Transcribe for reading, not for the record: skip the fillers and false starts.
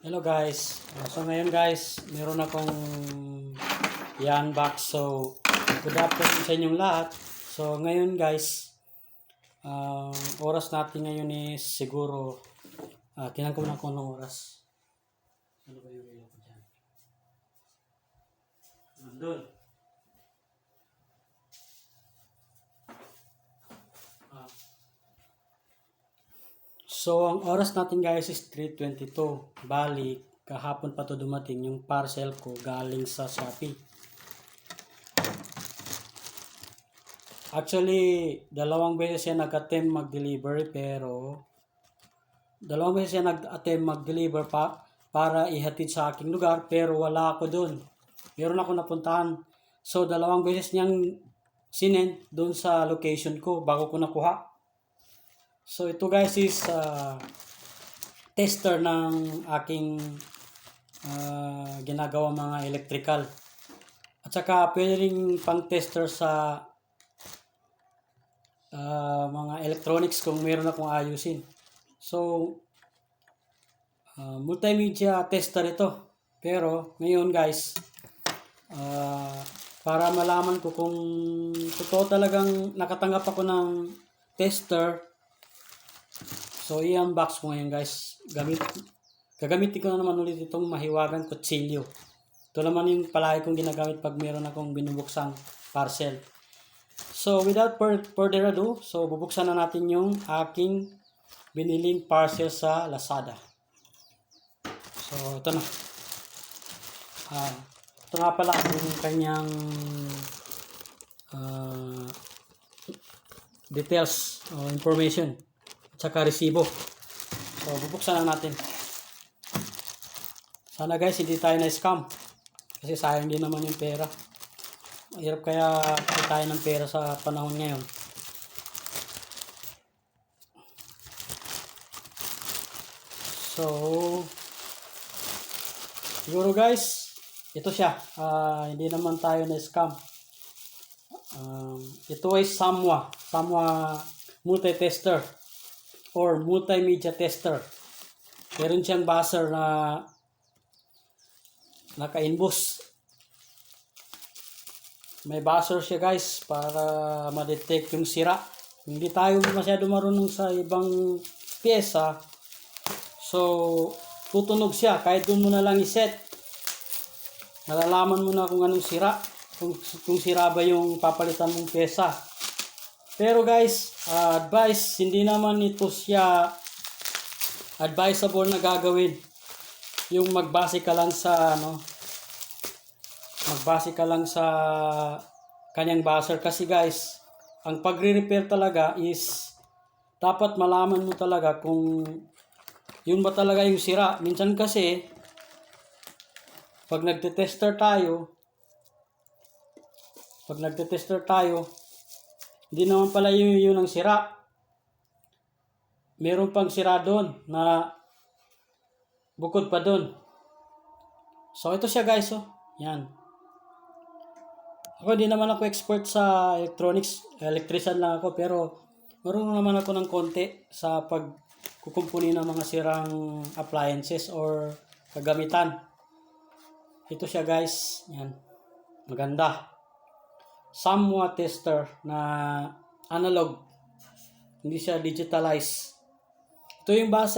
Hello guys. So ngayon guys, meron akong yan box. So good afternoon sa inyong lahat. So ngayon guys, oras natin ngayon is siguro tingnan ko muna kung anong oras. Ano ba yung relo ko dyan? Nandun. So, ang oras natin guys is 3:22. Bali, kahapon pa to dumating yung parcel ko galing sa Shopee. Actually, dalawang beses siya nag-attempt mag-deliver para ihatid sa aking lugar pero wala ako doon. Meron ako napuntahan. So, dalawang beses niyang sinend doon sa location ko bago ko nakuha. So ito guys is tester ng aking ginagawa mga electrical. At saka pwede rin pang tester sa mga electronics kung meron akong ayusin. So multimedia tester ito. Pero ngayon guys, para malaman ko kung totoo talagang nakatanggap ako ng tester, so i-unbox ko ngayon guys. Gagamitin ko na naman ulit itong mahiwagang kutsilyo. Ito naman yung palagi kong ginagamit pag meron akong binubuksang parcel. So without further ado, so bubuksan na natin yung aking biniling parcel sa Lazada. So ito na. Ito nga pala yung kanyang details o information. Tsaka resibo. So, bubuksan na natin. Sana guys, hindi tayo na-scam. Kasi sayang din naman yung pera. Mahirap kaya tayo ng pera sa panahon ngayon. So, siguro guys, ito siya. Hindi naman tayo na-scam. Ito ay Samwa multi-tester or multimedia tester. Meron siyang buzzer na naka-inbus. May buzzer siya guys para ma-detect yung sira. Hindi tayo masyado marunong sa ibang pyesa. So, tutunog siya. Kahit doon mo na lang iset. Malalaman mo na kung anong sira. Kung sira ba yung papalitan mong pyesa. Pero guys, advice, hindi naman ito siya advisable na gagawin. Yung magbase ka lang sa kanyang buzzer kasi guys, ang pagre-repair talaga is dapat malaman mo talaga kung yun ba talaga yung sira. Minsan kasi pag nagte-tester tayo, hindi naman pala yun ang sira. Meron pang sira doon na bukod pa doon. So ito siya guys, oh. Yan. Ako hindi naman ako expert sa electronics, electrician lang ako, pero marunong naman ako ng konti sa pagkukumpuni ng mga sirang appliances or kagamitan. Ito siya guys. Yan. Maganda. Samwa tester na analog. Hindi siya digitalized. Ito yung buzzer